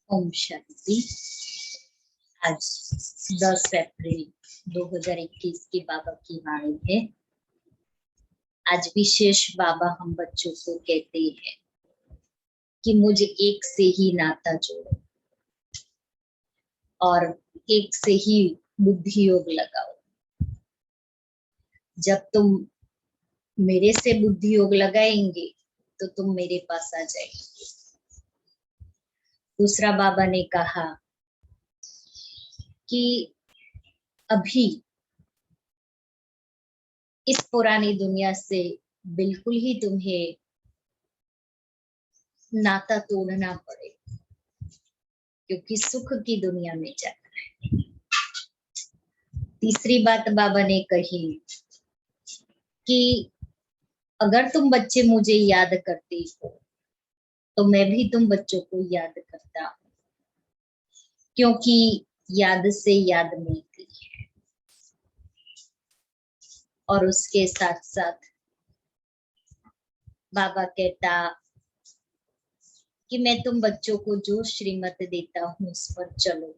ओम शांति। आज 10 अप्रैल 2021 की बाबा की वाणी है। आज विशेष बाबा हम बच्चों को कहते हैं कि मुझे एक से ही नाता जोड़ो और एक से ही बुद्धि योग लगाओ। जब तुम मेरे से बुद्धि योग लगाएंगे तो तुम मेरे पास आ जाएंगे। दूसरा बाबा ने कहा कि अभी इस पुरानी दुनिया से बिल्कुल ही तुम्हें नाता तोड़ना पड़े, क्योंकि सुख की दुनिया में जाना है। तीसरी बात बाबा ने कही कि अगर तुम बच्चे मुझे याद करते हो तो मैं भी तुम बच्चों को याद करता हूँ, क्योंकि याद से याद मिलती है। और उसके साथ साथ बाबा कहता कि मैं तुम बच्चों को जो श्रीमत देता हूँ उस पर चलो,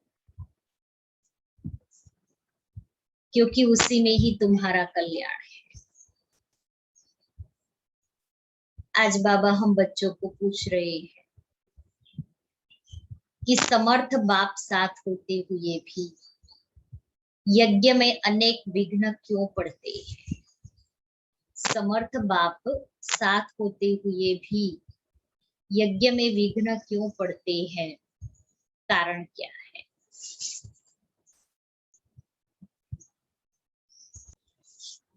क्योंकि उसी में ही तुम्हारा कल्याण है। आज बाबा हम बच्चों को पूछ रहे हैं कि समर्थ बाप साथ होते हुए भी यज्ञ में अनेक विघ्न क्यों पड़ते हैं। समर्थ बाप साथ होते हुए भी यज्ञ में विघ्न क्यों पड़ते हैं, कारण क्या है।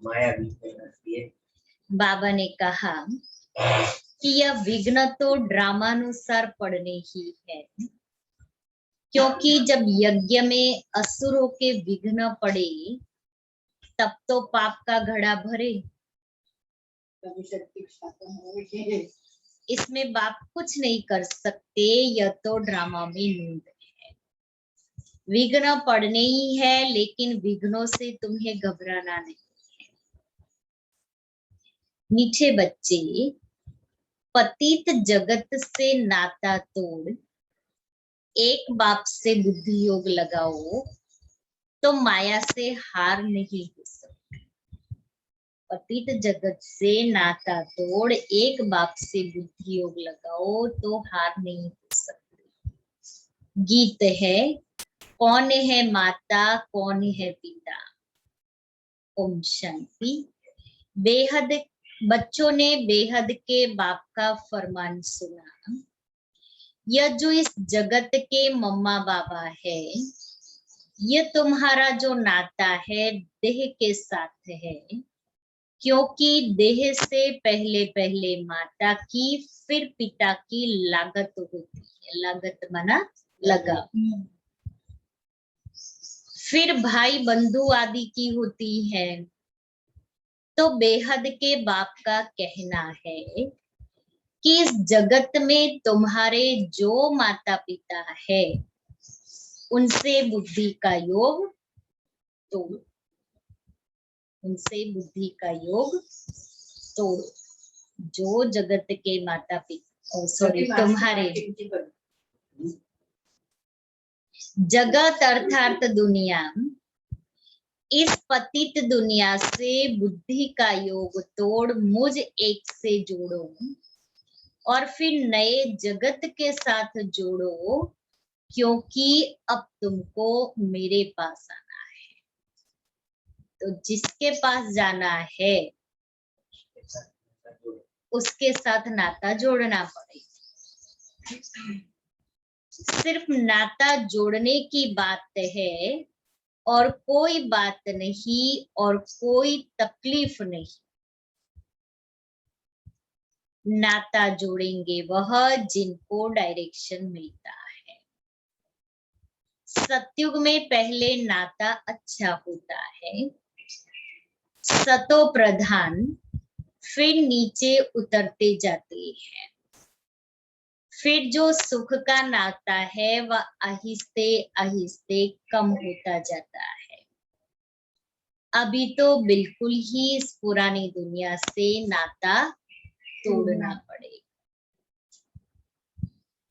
माया भी बाबा ने कहा कि यह विघ्न तो ड्रामानुसार पड़ने ही है, क्योंकि जब यज्ञ में असुरों के विघ्न पड़े तब तो पाप का घड़ा भरे। इसमें बाप कुछ नहीं कर सकते, यह तो ड्रामा में नूंद है। विघ्न पड़ने ही है, लेकिन विघ्नों से तुम्हें घबराना नहीं है। मीठे बच्चे, पतित जगत से नाता तोड़ एक बाप से बुद्धि योग लगाओ तो माया से हार नहीं हो सकती। पतित जगत से नाता तोड़ एक बाप से बुद्धि योग लगाओ तो हार नहीं हो सकती। गीत है, कौन है माता कौन है पिता। ओम शांति। बेहद बच्चों ने बेहद के बाप का फरमान सुना। यह जो इस जगत के मम्मा बाबा है, यह तुम्हारा जो नाता है देह के साथ है, क्योंकि देह से पहले पहले माता की फिर पिता की लागत होती है। लागत माना लगा, फिर भाई बंधु आदि की होती है। तो बेहद के बाप का कहना है कि इस जगत में तुम्हारे जो माता पिता है उनसे बुद्धि का योग तोड़ो, उनसे बुद्धि का योग तोड़ो। जो जगत के माता पिता तुम्हारे जगत अर्थात दुनिया, इस पतित दुनिया से बुद्धि का योग तोड़ मुझ एक से जोड़ो और फिर नए जगत के साथ जोड़ो, क्योंकि अब तुमको मेरे पास आना है। तो जिसके पास जाना है उसके साथ नाता जोड़ना पड़ेगा। सिर्फ नाता जोड़ने की बात है और कोई बात नहीं और कोई तकलीफ नहीं। नाता जोड़ेंगे वह जिनको डायरेक्शन मिलता है। सतयुग में पहले नाता अच्छा होता है, सतो प्रधान, फिर नीचे उतरते जाते हैं। फिर जो सुख का नाता है वह आहिस्ते आहिस्ते कम होता जाता है। अभी तो बिल्कुल ही इस पुरानी दुनिया से नाता तोड़ना पड़ेगा।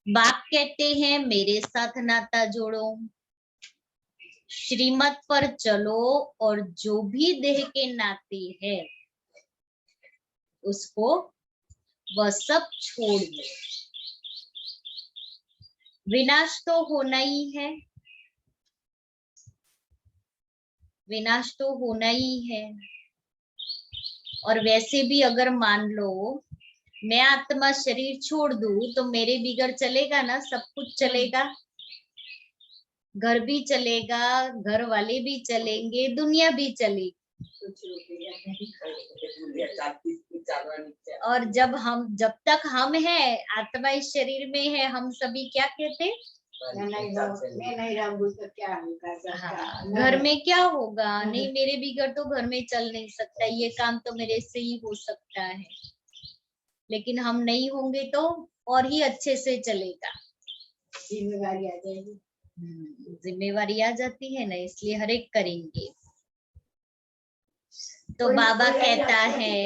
बाप कहते हैं मेरे साथ नाता जोड़ो, श्रीमत पर चलो, और जो भी देह के नाते हैं उसको वह सब छोड़ दो। विनाश तो होना ही है, विनाश तो होना ही है। और वैसे भी अगर मान लो मैं आत्मा शरीर छोड़ दूं तो मेरे बिगड़ चलेगा ना, सब कुछ चलेगा, घर भी चलेगा, घर वाले भी चलेंगे, दुनिया भी चलेगी। और जब तक हम हैं, आत्मा इस शरीर में है, हम सभी क्या कहते हैं, मैं नहीं रहूंगी तो क्या होगा। हाँ, घर में क्या होगा, नहीं मेरे बिगड़ तो घर में चल नहीं सकता, ये काम तो मेरे से ही हो सकता है, लेकिन हम नहीं होंगे तो और ही अच्छे से चलेगा। जिम्मेवारी आ जाएगी, जिम्मेवारी आ जाती है ना, इसलिए हर एक करेंगे। तो बाबा कहता है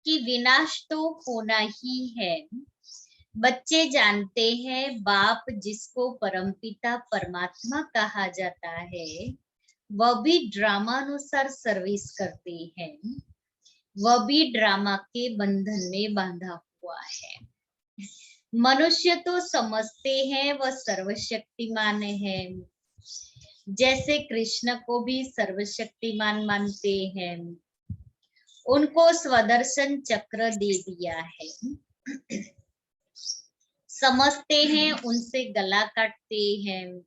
कि विनाश तो होना ही है। बच्चे जानते हैं बाप जिसको परमपिता परमात्मा कहा जाता है वह भी ड्रामा अनुसार सर्विस करते हैं, वह भी ड्रामा के बंधन में बांधा हुआ है। मनुष्य तो समझते हैं वह सर्वशक्तिमान है, जैसे कृष्ण को भी सर्वशक्तिमान मानते हैं, उनको स्वदर्शन चक्र दे दिया है, समझते हैं उनसे गला काटते हैं,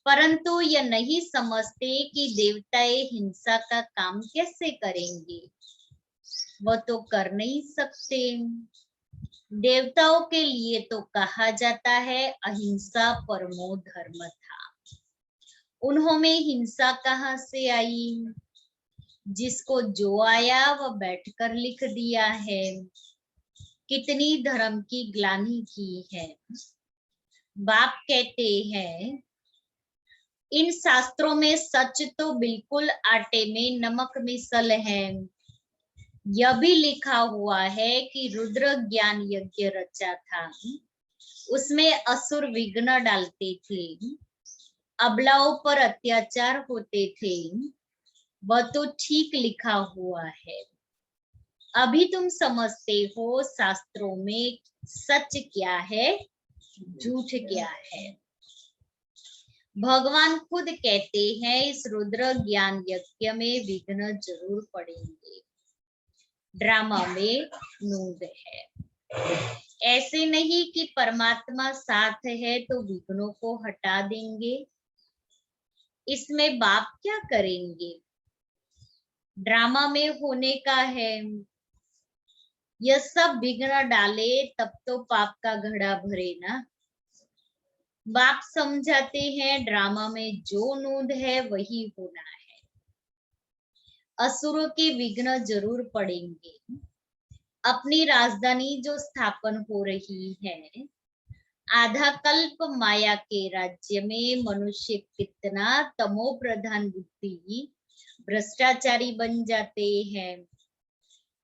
परंतु यह नहीं समझते कि देवताएं हिंसा का काम कैसे करेंगे, वह तो कर नहीं सकते। देवताओं के लिए तो कहा जाता है अहिंसा परमो धर्म था, उन्होंने हिंसा कहाँ से आई, जिसको जो आया वह बैठकर लिख दिया है, कितनी धर्म की ग्लानि की है। बाप कहते हैं इन शास्त्रों में सच तो बिल्कुल आटे में नमक मिसल है, यह भी लिखा हुआ है कि रुद्र ज्ञान यज्ञ रचा था, उसमें असुर विघ्न डालते थे, अबलाओं पर अत्याचार होते थे, वह तो ठीक लिखा हुआ है। अभी तुम समझते हो शास्त्रों में सच क्या है, झूठ क्या है। भगवान खुद कहते हैं इस रुद्र ज्ञान यज्ञ में विघ्न जरूर पड़ेंगे, ड्रामा में नूद है। ऐसे नहीं कि परमात्मा साथ है तो विघ्नों को हटा देंगे, इसमें बाप क्या करेंगे, ड्रामा में होने का है। यह सब विघ्न डाले तब तो पाप का घड़ा भरे ना। बाप समझाते हैं ड्रामा में जो नूद है वही होना है, असुरों के विघ्न जरूर पड़ेंगे। अपनी राजधानी जो स्थापन हो रही है, आधा कल्प माया के राज्य में मनुष्य कितना तमो प्रधान बुद्धि भ्रष्टाचारी बन जाते हैं,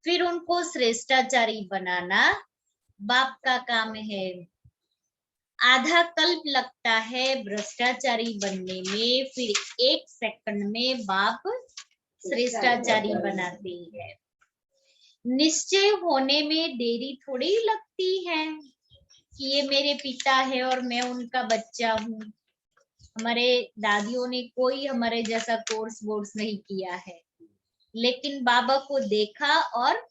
फिर उनको श्रेष्ठाचारी बनाना बाप का काम है। आधा कल्प लगता है भ्रष्टाचारी बनने में, फिर 1 सेकंड में बाप श्रेष्ठाचारी बनाते हैं। निश्चय होने में देरी थोड़ी लगती है कि ये मेरे पिता है और मैं उनका बच्चा हूँ। हमारे दादियों ने कोई हमारे जैसा कोर्स वोर्स नहीं किया है, लेकिन बाबा को देखा और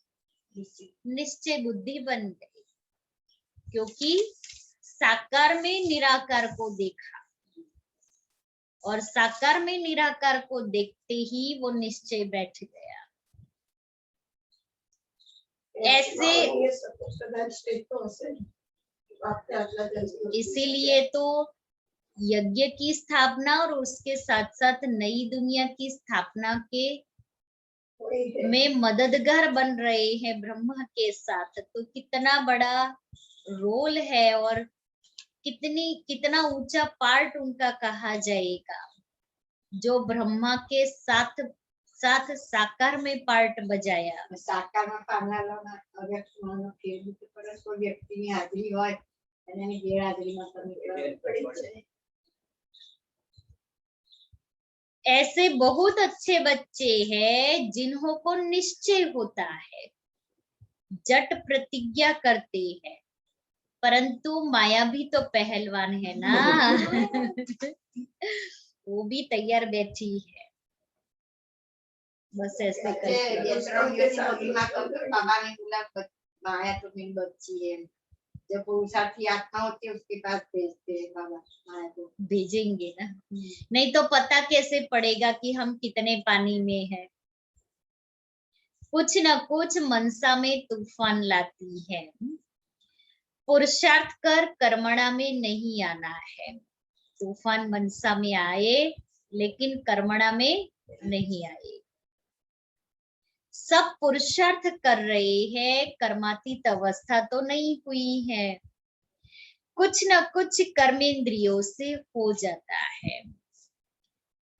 निश्चय बुद्धि बन गई, क्योंकि साकार में निराकार को देखा, और साकार में निराकार को देखते ही वो निश्चय बैठ गया। ऐसे इसीलिए तो यज्ञ की स्थापना और उसके साथ साथ नई दुनिया की स्थापना के में मददगार बन रहे हैं ब्रह्मा के साथ, तो कितना बड़ा रोल है और कितना ऊंचा पार्ट उनका कहा जाएगा, जो ब्रह्मा के साथ साथ साकार में पार्ट बजाया। साकार में पाना अव्यक्त मानो व्यक्ति में हाजिरी હોય અને એની ગેરહાજરીમાં તમે પડી છે. ऐसे बहुत अच्छे बच्चे हैं जिन्हों को निश्चय होता है, जट प्रतिज्ञा करते हैं, परंतु माया भी तो पहलवान है ना. वो भी तैयार बैठी है. बस ऐसे बच्चे करके ये श्रम के साथ बाबा ने बोला माया तो मेरी बच्ची है, जब पुरुषार्थी आत्मा होती है उसके पास भेजते हैं बाबा माया को. भेजेंगे ना, नहीं तो पता कैसे पड़ेगा कि हम कितने पानी में हैं. कुछ न कुछ मनसा में तूफान लाती है. पुरुषार्थ कर कर्मणा में नहीं आना है. तूफान मनसा में आए लेकिन कर्मणा में नहीं आए. सब पुरुषार्थ कर रहे हैं, कर्मातीत अवस्था तो नहीं हुई है. कुछ न कुछ कर्मेंद्रियों से हो जाता है.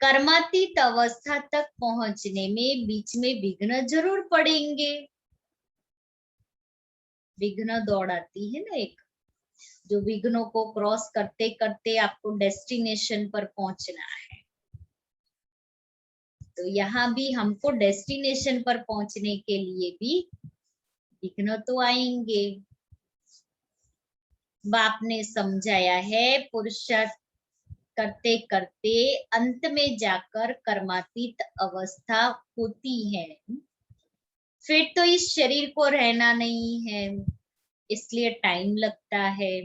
कर्मातीत अवस्था तक पहुंचने में बीच में विघ्न जरूर पड़ेंगे. विघ्न दौड़ाती है ना एक, जो विघ्नों को क्रॉस करते करते आपको डेस्टिनेशन पर पहुंचना है. तो यहाँ भी हमको डेस्टिनेशन पर पहुंचने के लिए भी विघ्न तो आएंगे. बाप ने समझाया है पुरुषार्थ करते करते अंत में जाकर कर्मातीत अवस्था होती है. फिर तो इस शरीर को रहना नहीं है, इसलिए टाइम लगता है.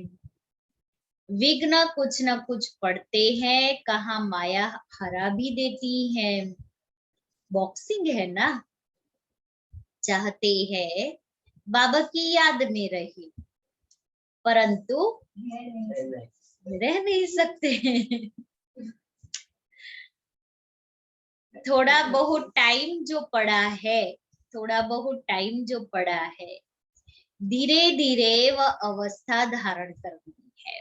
विघ्न कुछ न कुछ पड़ते हैं, कहाँ माया हरा भी देती है. बॉक्सिंग है ना, चाहते हैं बाबा की याद में रहे, परंतु रह नहीं सकते. थोड़ा बहुत टाइम जो पड़ा है, थोड़ा बहुत टाइम जो पड़ा है, धीरे धीरे वह अवस्था धारण करनी है.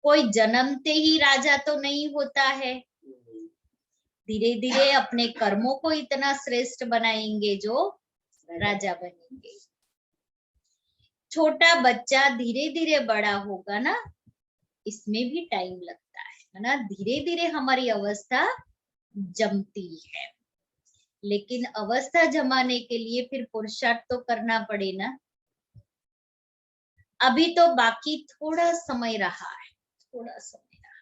कोई जन्मते ही राजा तो नहीं होता है. धीरे धीरे अपने कर्मों को इतना श्रेष्ठ बनाएंगे जो राजा बनेंगे. छोटा बच्चा धीरे धीरे बड़ा होगा ना, इसमें भी टाइम लगता है ना. धीरे धीरे हमारी अवस्था जमती है, लेकिन अवस्था जमाने के लिए फिर पुरुषार्थ तो करना पड़े ना. अभी तो बाकी थोड़ा समय रहा है, थोड़ा समय रहा,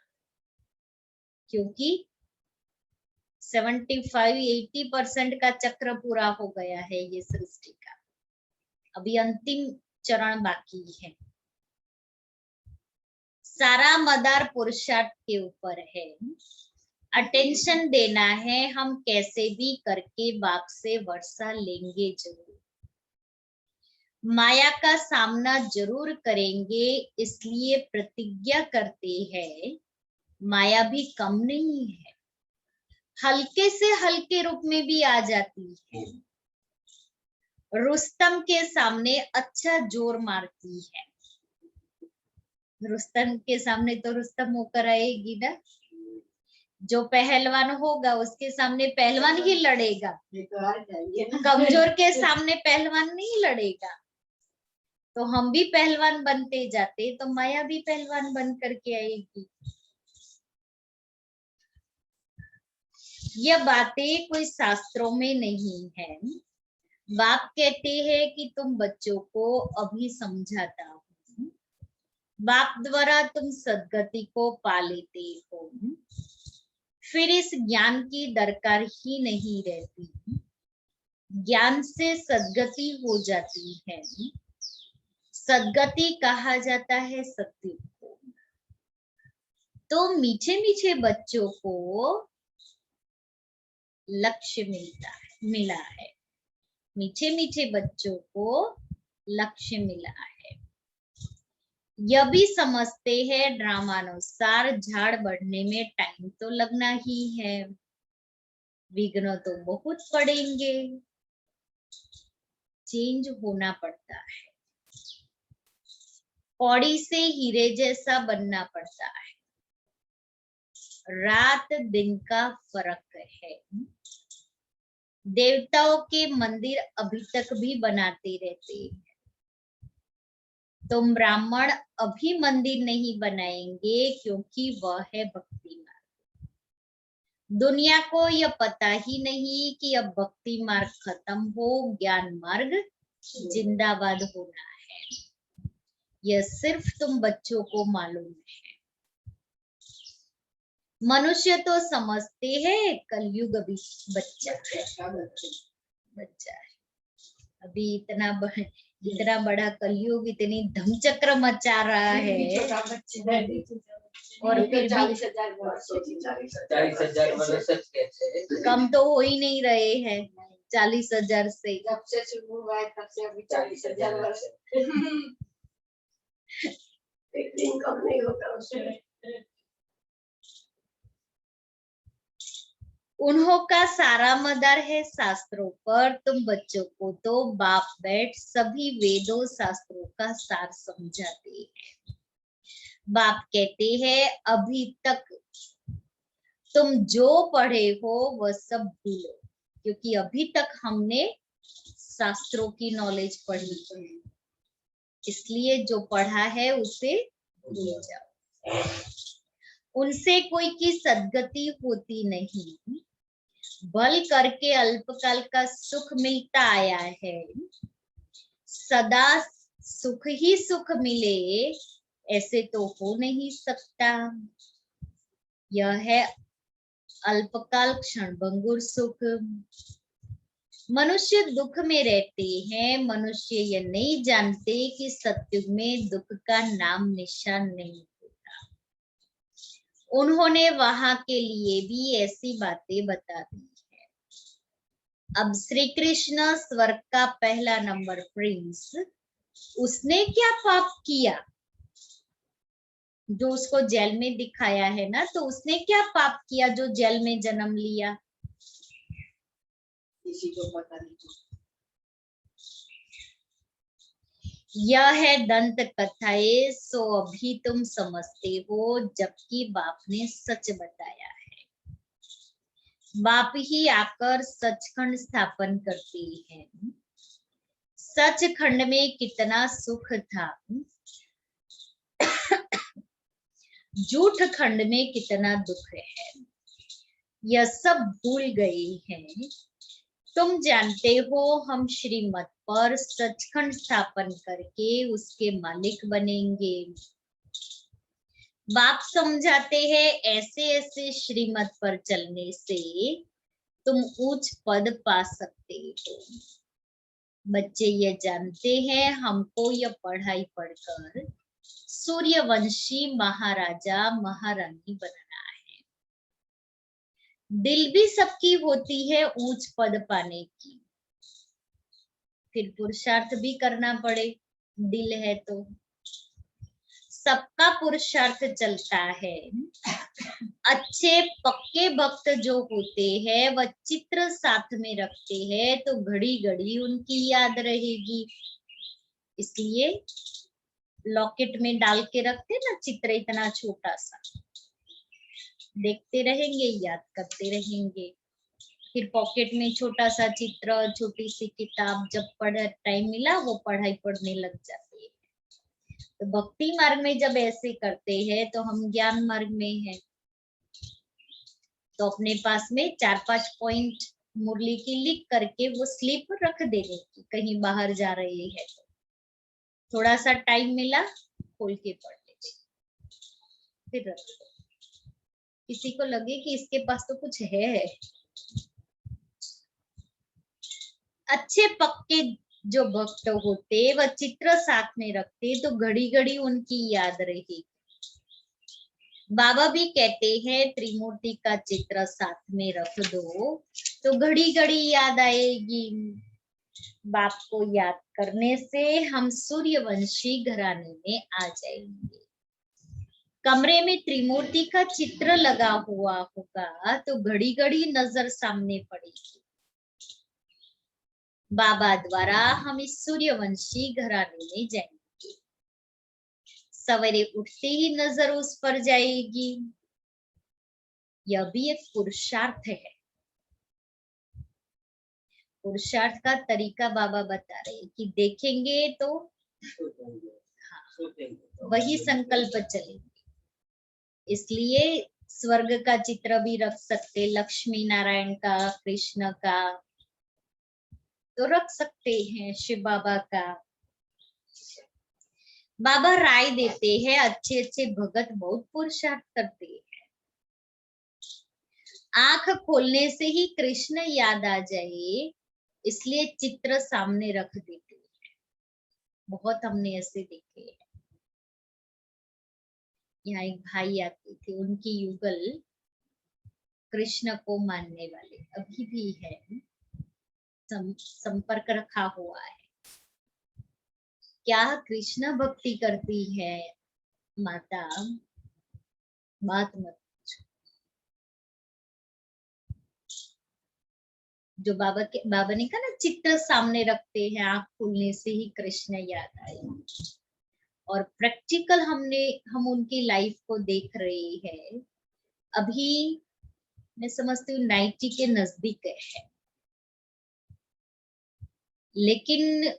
क्योंकि 75-80% का चक्र पूरा हो गया है ये सृष्टि का. अभी अंतिम चरण बाकी है. सारा मदार पुरुषार्थ के ऊपर है. अटेंशन देना है, हम कैसे भी करके बाप से वर्षा लेंगे जरूर. माया का सामना जरूर करेंगे, इसलिए प्रतिज्ञा करते हैं. माया भी कम नहीं है, हल्के से हल्के रूप में भी आ जाती है. रुस्तम के सामने अच्छा जोर मारती है. रुस्तम के सामने तो रुस्तम होकर आएगी ना. जो पहलवान होगा उसके सामने पहलवान ही लड़ेगा, ये तो आ जाइए ना. कमजोर के सामने पहलवान नहीं लड़ेगा. तो हम भी पहलवान बनते जाते तो माया भी पहलवान बन करके आएगी. यह बातें कोई शास्त्रों में नहीं है. बाप कहते हैं कि तुम बच्चों को अभी समझाता हूँ. बाप द्वारा तुम सद्गति को पा लेते हो, फिर इस ज्ञान की दरकार ही नहीं रहती. ज्ञान से सद्गति हो जाती है. सद्गति कहा जाता है सत्य को. तो मीठे मीठे बच्चों को लक्ष्य मिला है. मीठे मीठे बच्चों को लक्ष्य मिला है. यह भी समझते हैं ड्रामानुसार झाड़ बढ़ने में टाइम तो लगना ही है. विघ्न तो बहुत पड़ेंगे, चेंज होना पड़ता है. पौड़ी से हीरे जैसा बनना पड़ता है. रात दिन का फर्क है. देवताओं के मंदिर अभी तक भी बनाते रहते हैं. तुम ब्राह्मण अभी मंदिर नहीं बनाएंगे क्योंकि वह है भक्ति मार्ग। दुनिया को यह पता ही नहीं कि अब भक्ति मार्ग खत्म हो, ज्ञान मार्ग जिंदाबाद होना है। यह सिर्फ तुम बच्चों को मालूम है। मनुष्य तो समझते हैं कलयुग अभी बच्चा है। अभी इतना बड़ा कलयुग, इतनी धमचक्र मचा रहा है, और फिर भी 40,000 वर्ष 40,000 वर्ष कम तो हो ही नहीं रहे हैं 40,000 से। जब से शुरू हुआ है तब से अभी 40,000 वर्ष एक दिन कम नहीं होगा उससे। उन्हों का सारा मदार है शास्त्रों पर, तुम बच्चों को तो बाप बैठ सभी वेदों शास्त्रों का सार समझाते हैं। बाप कहते हैं अभी तक तुम जो पढ़े हो वह सब भूलो, क्योंकि अभी तक हमने शास्त्रों की नॉलेज पढ़ी, इसलिए जो पढ़ा है उसे भूल जाओ। उनसे कोई की सद्गति होती नहीं, बल करके अल्पकाल का सुख मिलता आया है। सदा सुख ही सुख मिले ऐसे तो हो नहीं सकता। यह है अल्पकाल क्षणभंगुर सुख। मनुष्य दुख में रहते हैं, मनुष्य यह नहीं जानते कि सत्युग में दुख का नाम निशान नहीं होता। उन्होंने वहां के लिए भी ऐसी बातें बता दी है। अब श्री कृष्ण स्वर्ग का पहला नंबर प्रिंस, उसने क्या पाप किया जो उसको जेल में दिखाया है ना, तो उसने क्या पाप किया जो जेल में जन्म लिया? किसी को पता नहीं। यह है दंत कथाएं, सो अभी तुम समझते हो, जबकि बाप ने सच बताया है। बाप ही आकर सचखंड स्थापन करते हैं। सचखंड में कितना सुख था, झूठ खंड में कितना दुख है, यह सब भूल गए हैं। तुम जानते हो हम श्रीमत पर सचखंड स्थापन करके उसके मालिक बनेंगे। बाप समझाते हैं ऐसे ऐसे श्रीमत पर चलने से तुम उच्च पद पा सकते हो। बच्चे ये जानते हैं हमको यह पढ़ाई पढ़कर सूर्यवंशी महाराजा महारानी बनना है। दिल भी सबकी होती है ऊंच पद पाने की, फिर पुरुषार्थ भी करना पड़े। दिल है तो सबका पुरुषार्थ चलता है। अच्छे पक्के भक्त जो होते हैं वह चित्र साथ में रखते हैं तो घड़ी घड़ी उनकी याद रहेगी। इसलिए लॉकेट में डाल के रखते ना चित्र, इतना छोटा सा, देखते रहेंगे, याद करते रहेंगे। फिर पॉकेट में छोटा सा चित्र, छोटी सी किताब, जब टाइम मिला वो पढ़ाई पढ़ने लग जाती है। तो भक्ति मार्ग में जब ऐसे करते हैं तो हम ज्ञान मार्ग में हैं। तो अपने पास में 4-5 पॉइंट मुरली की लिख करके वो स्लिप रख देने की, कहीं बाहर जा रहे हैं तो थोड़ा सा टाइम मिला खोल के पढ़ लीजिए, फिर रख दो। किसी को लगे कि इसके पास तो कुछ है। अच्छे पक्के जो भक्त होते वह चित्र साथ में रखते तो घड़ी घड़ी उनकी याद रहेगी। बाबा भी कहते हैं त्रिमूर्ति का चित्र साथ में रख दो तो घड़ी घड़ी याद आएगी। बाप को याद करने से हम सूर्यवंशी घराने में आ जाएंगे। कमरे में त्रिमूर्ति का चित्र लगा हुआ होगा तो घड़ी घड़ी नजर सामने पड़ेगी। बाबा द्वारा हम इस सूर्यवंशी घराने में जाएंगे। सवेरे उठते ही नजर उस पर जाएगी। यह भी एक पुरुषार्थ है। पुरुषार्थ का तरीका बाबा बता रहे हैं कि देखेंगे तो हाँ, वही संकल्प चलेंगे। इसलिए स्वर्ग का चित्र भी रख सकते, लक्ष्मी नारायण का, कृष्ण का तो रख सकते हैं, शिव बाबा का। बाबा राय देते हैं, अच्छे अच्छे भगत बहुत पुरुषार्थ करते हैं। आंख खोलने से ही कृष्ण याद आ जाए, इसलिए चित्र सामने रख देते हैं। बहुत हमने ऐसे देखे हैं। यहाँ एक भाई आते थे, उनकी युगल कृष्ण को मानने वाले अभी भी है, संपर्क रखा हुआ है। क्या कृष्ण भक्ति करती है माता, बात मत। जो बाबा ने कहा ना, चित्र सामने रखते हैं, आंख खुलने से ही कृष्ण याद आए। और प्रैक्टिकल हम उनकी लाइफ को देख रहे हैं। अभी मैं समझती हूँ 90 के नजदीक है, लेकिन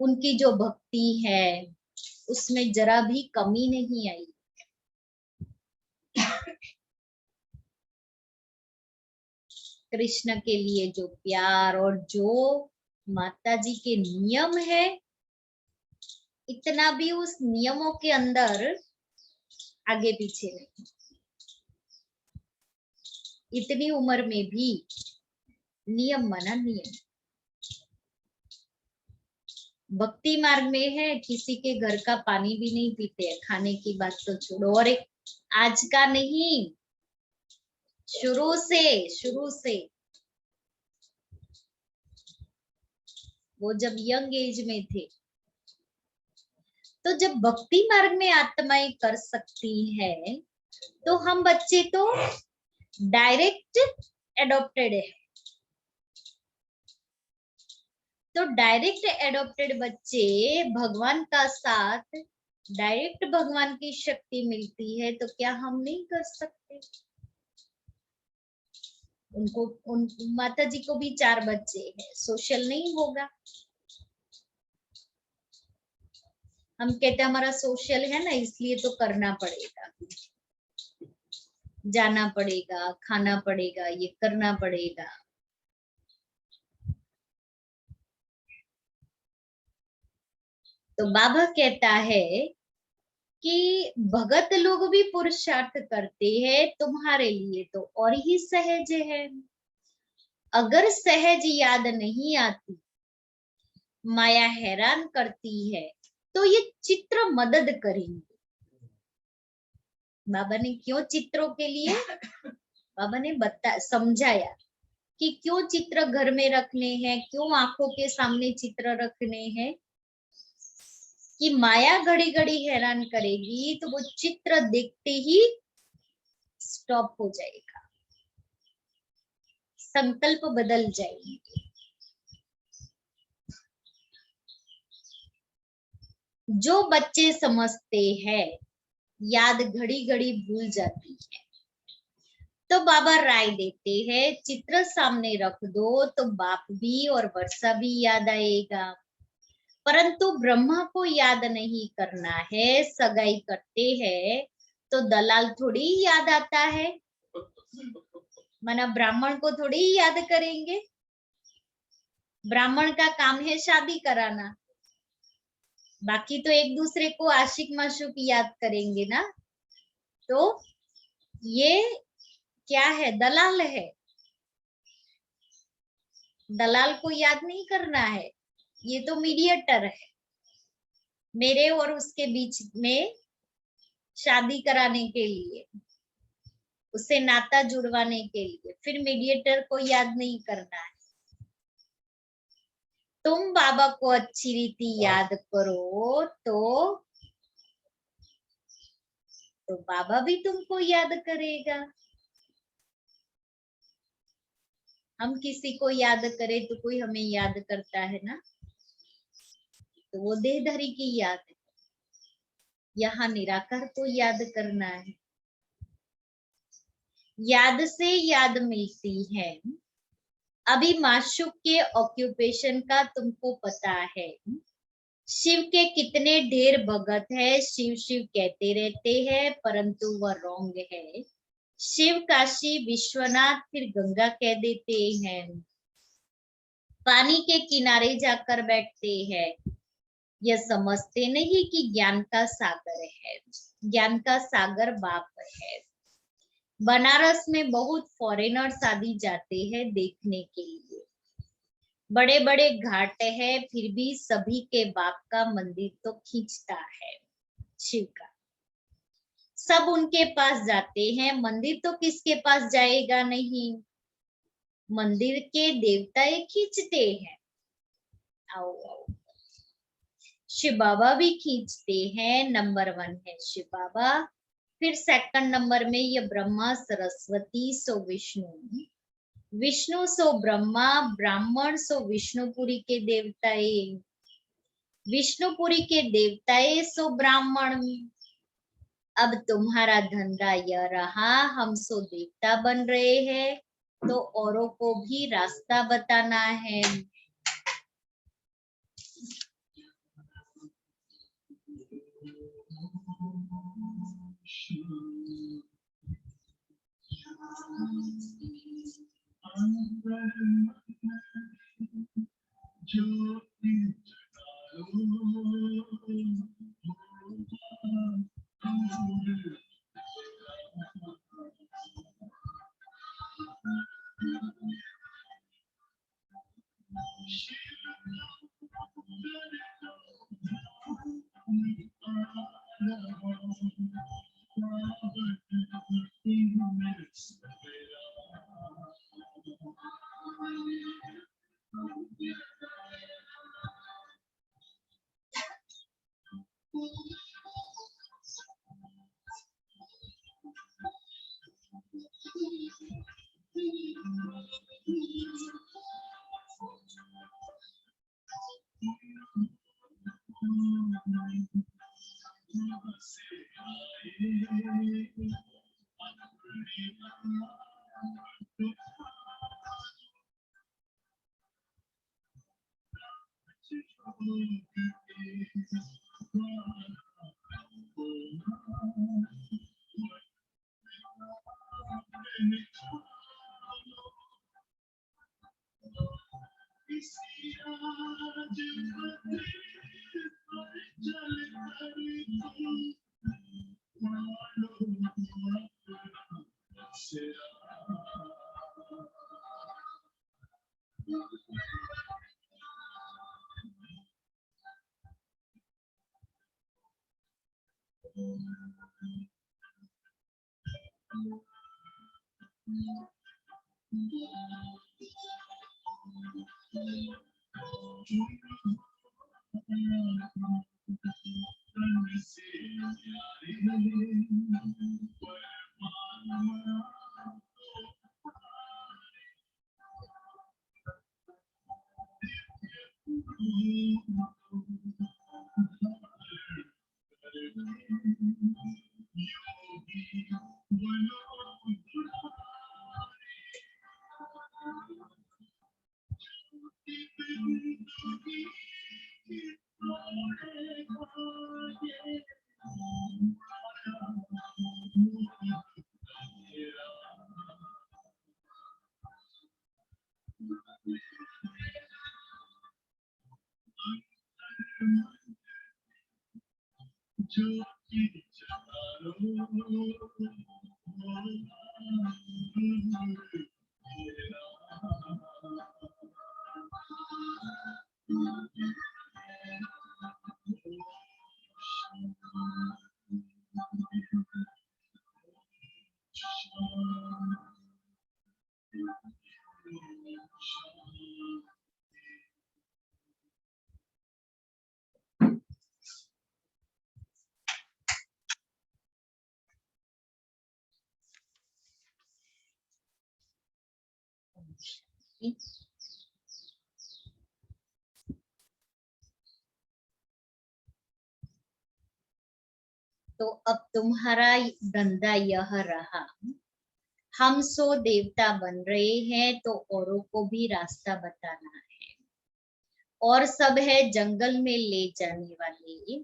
उनकी जो भक्ति है उसमें जरा भी कमी नहीं आई। कृष्ण के लिए जो प्यार और जो माता जी के नियम है, इतना भी उस नियमों के अंदर आगे पीछे नहीं। इतनी उम्र में भी नियम माना नियम। भक्ति मार्ग में है, किसी के घर का पानी भी नहीं पीते हैं, खाने की बात तो छोड़ो। और एक आज का नहीं, शुरू से वो जब यंग एज में थे, तो जब भक्ति मार्ग में आत्माएं कर सकती है, तो हम बच्चे तो डायरेक्ट एडॉप्टेड है। तो डायरेक्ट एडॉप्टेड बच्चे भगवान का साथ, डायरेक्ट भगवान की शक्ति मिलती है, तो क्या हम नहीं कर सकते? उन माता जी को भी 4 बच्चे हैं, सोशल नहीं होगा। हम कहते हैं हमारा सोशल है ना, इसलिए तो करना पड़ेगा, जाना पड़ेगा, खाना पड़ेगा, ये करना पड़ेगा। तो बाबा कहता है कि भगत लोग भी पुरुषार्थ करते हैं, तुम्हारे लिए तो और ही सहज है। अगर सहज याद नहीं आती, माया हैरान करती है, तो ये चित्र मदद करेंगे। बाबा ने क्यों चित्रों के लिए, बाबा ने समझाया कि क्यों चित्र घर में रखने हैं, क्यों आंखों के सामने चित्र रखने हैं। कि माया घड़ी घड़ी हैरान करेगी, तो वो चित्र देखते ही स्टॉप हो जाएगा, संकल्प बदल जाएंगे। जो बच्चे समझते हैं, याद घड़ी घड़ी भूल जाती है, तो बाबा राय देते हैं, चित्र सामने रख दो तो बाप भी और वर्षा भी याद आएगा। परंतु ब्रह्मा को याद नहीं करना है, सगाई करते हैं तो दलाल थोड़ी याद आता है, माना ब्राह्मण को थोड़ी याद करेंगे। ब्राह्मण का काम है शादी कराना, बाकी तो एक दूसरे को आशिक माशूक याद करेंगे ना। तो ये क्या है, दलाल है। दलाल को याद नहीं करना है, ये तो मीडिएटर है, मेरे और उसके बीच में शादी कराने के लिए, उससे नाता जुड़वाने के लिए। फिर मीडिएटर को याद नहीं करना है। तुम बाबा को अच्छी रीति याद करो तो बाबा भी तुमको याद करेगा। हम किसी को याद करें तो कोई हमें याद करता है ना, तो वो देहधारी की याद है। यहाँ निराकार को याद करना है। याद से याद मिलती है। अभी माशूक के ऑक्यूपेशन का तुमको पता है, शिव के कितने ढेर भगत है, शिव शिव कहते रहते हैं, परंतु वह रोंग है। शिव काशी विश्वनाथ फिर गंगा कह देते हैं, पानी के किनारे जाकर बैठते हैं। यह समझते नहीं कि ज्ञान का सागर है, ज्ञान का सागर बाप है। बनारस में बहुत फॉरेनर्स आदि जाते हैं देखने के लिए, बड़े बड़े घाट है, फिर भी सभी के बाप का मंदिर तो खींचता है शिव का। सब उनके पास जाते हैं, मंदिर तो किसके पास जाएगा नहीं, मंदिर के देवता ये खींचते हैं। आओ आओ, शिव बाबा भी खींचते हैं। नंबर 1 है शिव बाबा, फिर सेकंड नंबर में ये ब्रह्मा सरस्वती सो विष्णु, विष्णु सो ब्रह्मा, ब्राह्मण सो विष्णुपुरी के देवताए, विष्णुपुरी के देवताए सो ब्राह्मण। अब तुम्हारा धंधा यह रहा, हम सो देवता बन रहे हैं तो औरों को भी रास्ता बताना है। तो अब तुम्हारा धंधा यह रहा, हम सो देवता बन रहे हैं तो औरों को भी रास्ता बताना है। और सब है जंगल में ले जाने वाले,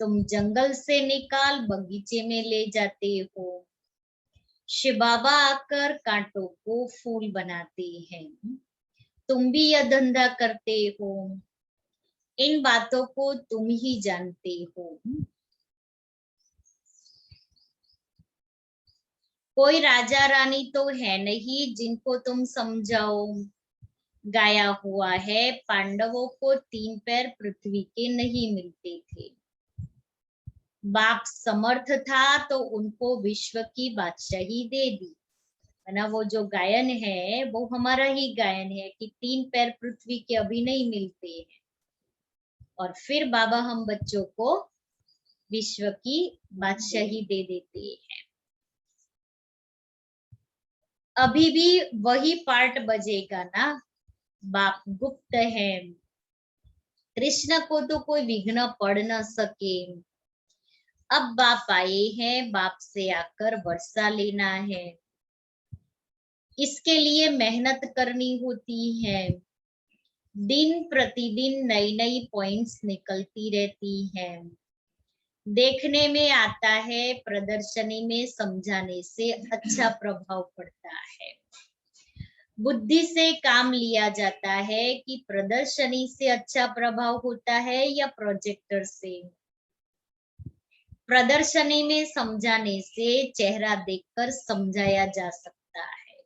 तुम जंगल से निकाल बगीचे में ले जाते हो। शिव बाबा आकर कांटों को फूल बनाते हैं, तुम भी यह धंधा करते हो, इन बातों को तुम ही जानते हो। कोई राजा रानी तो है नहीं जिनको तुम समझाओ, गाया हुआ है पांडवों को 3 पैर पृथ्वी के नहीं मिलते थे। बाप समर्थ था तो उनको विश्व की बादशाही दे दी, है ना। वो जो गायन है वो हमारा ही गायन है कि 3 पैर पृथ्वी के अभी नहीं मिलते हैं, और फिर बाबा हम बच्चों को विश्व की बादशाही दे देते हैं। अभी भी वही पार्ट बजेगा ना, बाप गुप्त है, कृष्ण को तो कोई विघ्न पड़ न सके। अब बाप आए हैं, बाप से आकर वर्षा लेना है, इसके लिए मेहनत करनी होती है। दिन प्रतिदिन नई नई पॉइंट्स निकलती रहती हैं। देखने में आता है, प्रदर्शनी में समझाने से अच्छा प्रभाव पड़ता है। बुद्धि से काम लिया जाता है कि प्रदर्शनी से अच्छा प्रभाव होता है या प्रोजेक्टर से। प्रदर्शनी में समझाने से चेहरा देखकर समझाया जा सकता है।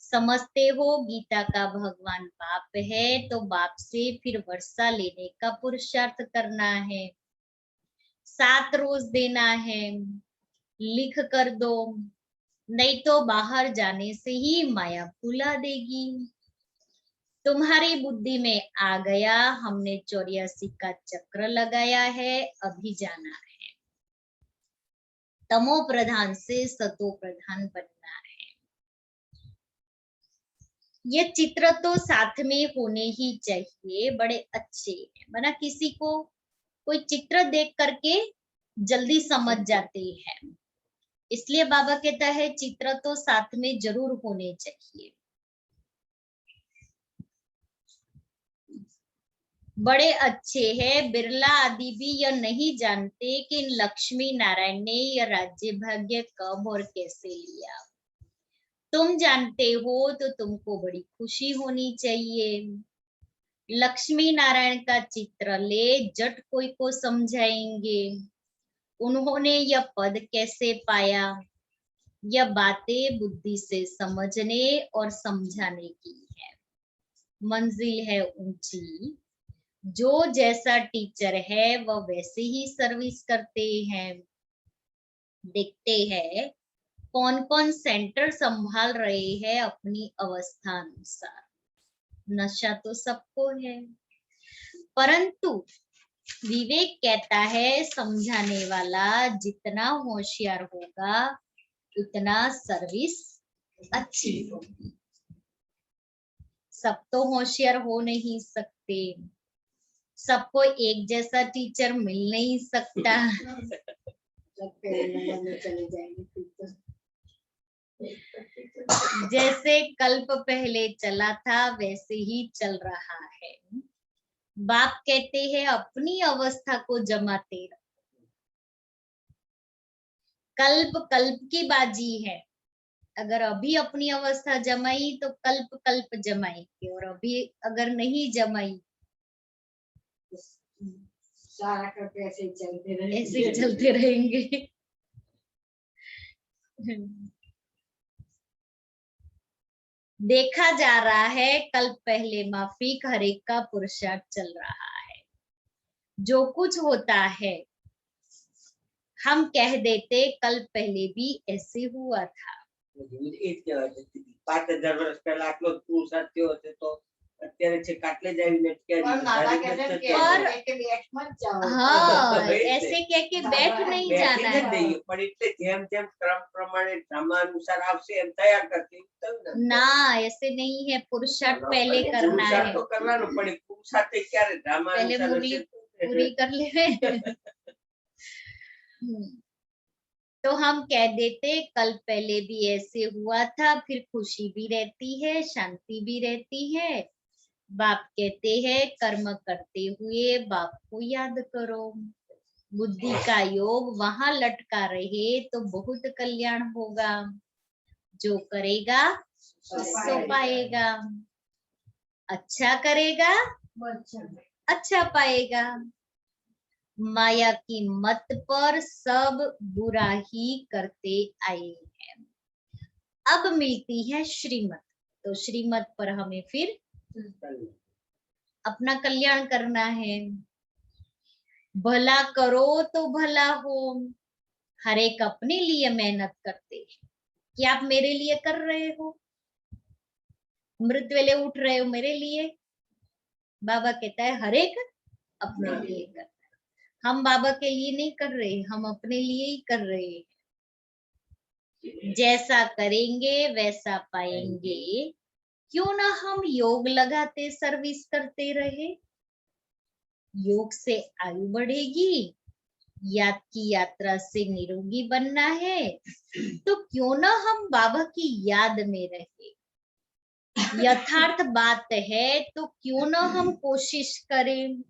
समझते हो गीता का भगवान बाप है, तो बाप से फिर वर्षा लेने का पुरुषार्थ करना है। 7 रोज देना है, लिख कर दो, नहीं तो बाहर जाने से ही माया भुला देगी। तुम्हारी बुद्धि में आ गया, हमने 84 का चक्र लगाया है, अभी जाना है। तमो प्रधान से सतो प्रधान बनना है। ये चित्र तो साथ में होने ही चाहिए, बड़े अच्छे हैं, वरना किसी को कोई चित्र देख करके जल्दी समझ जाते हैं। इसलिए बाबा कहता है चित्र तो साथ में जरूर होने चाहिए। बड़े अच्छे हैं। बिरला आदि भी यह नहीं जानते कि इन लक्ष्मी नारायण ने यह राज्य भाग्य कब और कैसे लिया। तुम जानते हो तो तुमको बड़ी खुशी होनी चाहिए। लक्ष्मी नारायण का चित्र ले, जट कोई को समझाएंगे उन्होंने यह पद कैसे पाया। यह बातें बुद्धि से समझने और समझाने की है। मंजिल है ऊंची, जो जैसा टीचर है वह वैसे ही सर्विस करते हैं। देखते हैं कौन कौन सेंटर संभाल रहे हैं अपनी अवस्था अनुसार। नशा तो सबको है, परंतु विवेक कहता है समझाने वाला जितना होशियार होगा उतना सर्विस अच्छी होगी। सब तो होशियार हो नहीं सकते, सबको एक जैसा टीचर मिल नहीं सकता। चले जाएंगे फिर तो। जैसे कल्प पहले चला था वैसे ही चल रहा है। बाप कहते हैं अपनी अवस्था को जमाते रहो। कल्प कल्प की बाजी है, अगर अभी अपनी अवस्था जमाई तो कल्प कल्प जमाएगी, और अभी अगर नहीं जमाई सारा करके ऐसे ही चलते रहेंगे। ऐसे ही चलते रहेंगे। देखा जा रहा है कल पहले माफिक हर एक का पुरुषार्थ चल रहा है। जो कुछ होता है हम कह देते कल पहले भी ऐसे हुआ था। એ જ કહેવાય છે 5000 વર્ષ પહેલા આટલો જ પુરુષાર્થ થયો હશે તો અત્યારે છે કાટલે જ આવીને અટક્યા और છે. बाबा તારી कहते हैं મહેનત कि और- ऐसे के बैठ मत जाओ। हाँ, वही से। ऐसे कह के बैठ नहीं બેઠી जाना જ है। નહીં, પણ એટલે જેમ જેમ ક્રમ પ્રમાણે ડ્રામા અનુસાર આવશે એમ તૈયાર કરતી થયું ને. ना ऐसे नहीं है, पुरुषार्थ पहले करना પુરુષાર્થ है। તો કરવાનો, પણ એ પુરુષાર્થ ક્યારે ડ્રામા पहले અનુસાર मुरली હશે? पूरी कर ले। तो हम कह देते कल पहले भी ऐसे हुआ था, फिर खुशी भी रहती है, शांति भी रहती है, बाप कहते हैं कर्म करते हुए बाप को याद करो। बुद्धि का योग वहां लटका रहे तो बहुत कल्याण होगा। जो करेगा सो पाएगा, अच्छा करेगा अच्छा पाएगा। माया की मत पर सब बुरा ही करते आए हैं। अब मिलती है श्रीमत, तो श्रीमत पर हमें फिर अपना कल्याण करना है। भला करो तो भला हो। हर एक अपने लिए मेहनत करते हैं कि आप मेरे लिए कर रहे हो, अमृत वेले उठ रहे हो मेरे लिए। बाबा कहता है हर एक अपने लिए कर। हम बाबा के लिए नहीं कर रहे, हम अपने लिए ही कर रहे हैं। जैसा करेंगे वैसा पाएंगे। क्यों ना हम योग लगाते सर्विस करते रहे। योग से आयु बढ़ेगी, याद की यात्रा से निरोगी बनना है, तो क्यों ना हम बाबा की याद में रहे। यथार्थ बात है तो क्यों ना हम कोशिश करें।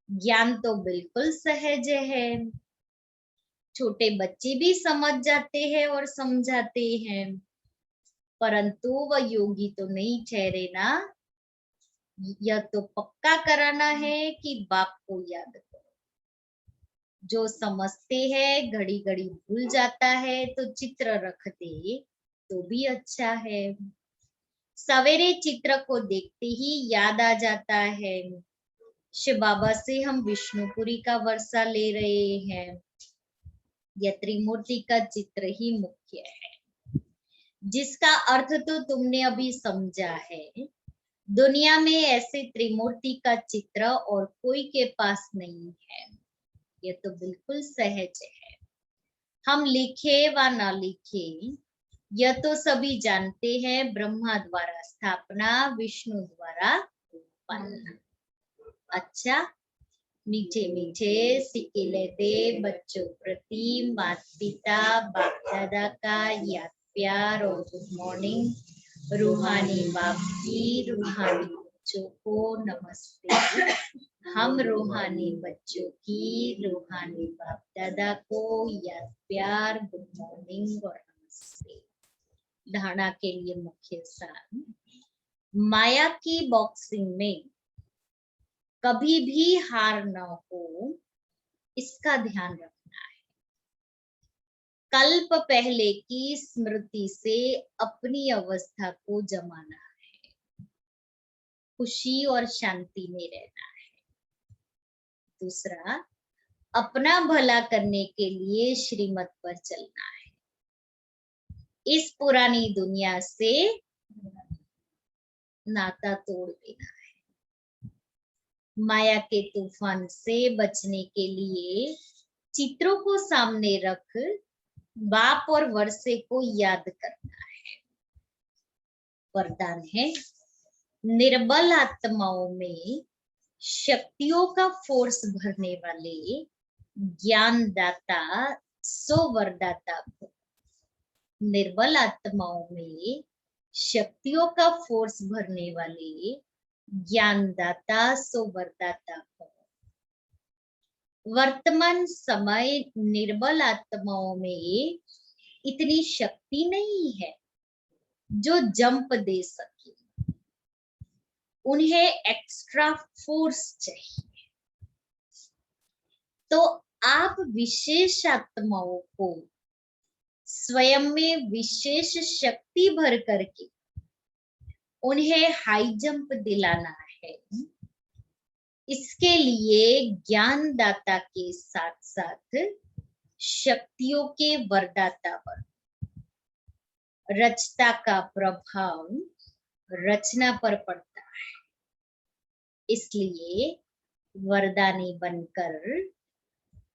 ज्ञान तो बिल्कुल सहज है, छोटे बच्चे भी समझ जाते हैं और समझाते हैं, परंतु वह योगी तो नहीं ठहरे ना। यह तो पक्का कराना है कि बाप को याद करो। जो समझते हैं घड़ी घड़ी भूल जाता है, तो चित्र रख दे तो भी अच्छा है। सवेरे चित्र को देखते ही याद आ जाता है। शिव बाबा से हम विष्णुपुरी का वर्षा ले रहे हैं। यह त्रिमूर्ति का चित्र ही मुख्य है, जिसका अर्थ तो तुमने अभी समझा है। दुनिया में ऐसे त्रिमूर्ति का चित्र और कोई के पास नहीं है। यह तो बिल्कुल सहज है। हम लिखे व ना लिखे, यह तो सभी जानते हैं। ब्रह्मा द्वारा स्थापना, विष्णु द्वारा पालना। अच्छा, मीठे मीठे सिक्के लेते बच्चों प्रति माता पिता बाप दादा का याद प्यार और गुड मॉर्निंग। रूहानी बाप की रूहानी बच्चों को नमस्ते। हम रूहानी बच्चों की रूहानी बाप दादा को याद प्यार गुड मॉर्निंग और नमस्ते। धारणा के लिए मुख्य सार। माया की बॉक्सिंग में कभी भी हार न हो, इसका ध्यान रखना है। कल्प पहले की स्मृति से अपनी अवस्था को जमाना है, खुशी और शांति में रहना है। दूसरा, अपना भला करने के लिए श्रीमत पर चलना है। इस पुरानी दुनिया से नाता तोड़ देना है। माया के तूफान से बचने के लिए चित्रों को सामने रख बाप और वर्षे को याद करना है। वरदान है, निर्बल आत्माओं में शक्तियों का फोर्स भरने वाले ज्ञानदाता सो वरदाता भव। निर्बल आत्माओं में शक्तियों का फोर्स भरने वाले ज्ञानदाता सो वरदाता भव। वर्तमान समय निर्बल आत्माओं में इतनी शक्ति नहीं है जो जंप दे सके। उन्हें एक्स्ट्रा फोर्स चाहिए। तो आप विशेष आत्माओं को स्वयं में विशेष शक्ति भर करके उन्हें हाई जंप दिलाना है। इसके लिए ज्ञानदाता के साथ साथ शक्तियों के वरदाता पर रचता का प्रभाव रचना पर पड़ता है। इसलिए वरदानी बनकर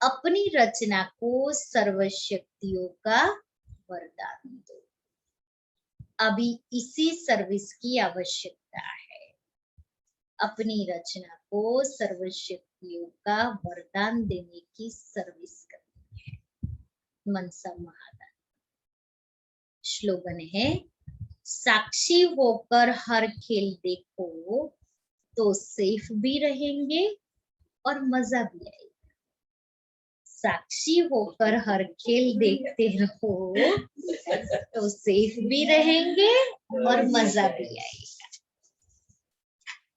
अपनी रचना को सर्वशक्तियों का वरदान दो। अभी इसी सर्विस की आवश्यकता है। अपनी रचना को सर्वशक्तियों का वरदान देने की सर्विस करनी है। मनसा महादान। श्लोगन है, साक्षी होकर हर खेल देखो, तो सेफ भी रहेंगे और मजा भी आएगा। साक्षी होकर हर खेल देखते रहो तो सेफ भी रहेंगे और मजा भी आएगा।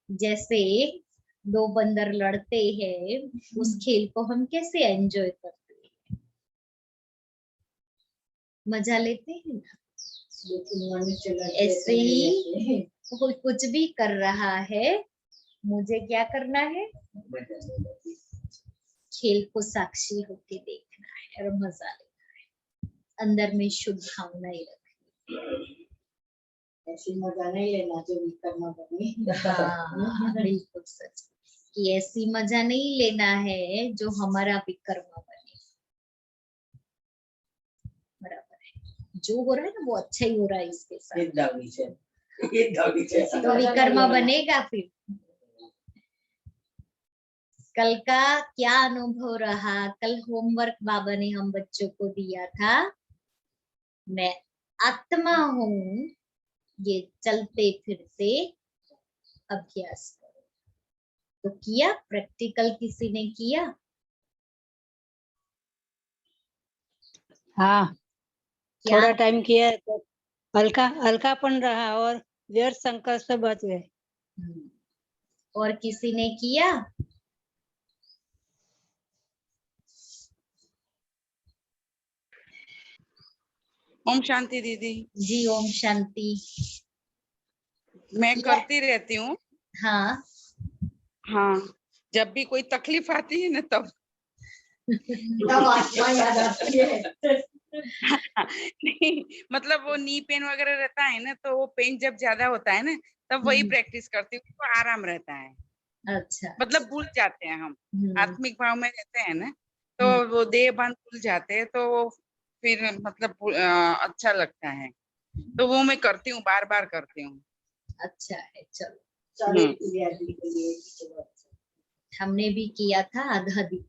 जैसे दो बंदर लड़ते हैं, उस खेल को हम कैसे एंजॉय करते हैं, मजा लेते हैं ना। ऐसे ही कोई कुछ भी कर रहा है, मुझे क्या करना है, खेल को साक्षी होके देखना है और मजा लेना है, अंदर में शुद्ध भावनाएं रखनी। ऐसी मजा नहीं लेना जो विकर्मा बने। हाँ बिल्कुल सच, कि ऐसी मजा नहीं लेना है जो हमारा विकर्मा बने। बराबर है, जो हो रहा है ना वो अच्छा ही हो रहा है इसके साथ, तो विकर्मा बनेगा फिर। कल का क्या अनुभव रहा? कल होमवर्क बाबा ने हम बच्चों को दिया था, मैं आत्मा हूँ, ये चलते फिरते अभ्यास करो। तो किया? प्रैक्टिकल किसी ने किया? हाँ, क्या? थोड़ा टाइम किया तो हल्कापन रहा और व्यर्थ संकल्प से बच गए। और किसी ने किया? ओम शांति दीदी। जी ओम शांति। मैं करती रहती हूँ। हाँ हाँ, जब भी कोई तकलीफ आती है ना तब तब आत्मा याद आती है। नहीं, मतलब वो नी पेन वगैरह रहता है ना, तो वो पेन जब ज्यादा होता है ना तब वही प्रैक्टिस करती हूँ, तो आराम रहता है। अच्छा। मतलब भूल जाते हैं हम, आत्मिक भाव में रहते हैं ना, तो हम्म। वो देह भान भूल जाते हैं, तो वो फिर मतलब अच्छा लगता है। तो वो मैं करती हूँ, बार बार करती हूँ। अच्छा है, चलो। सारे क्रिया के लिए हमने भी किया था आधा दिन,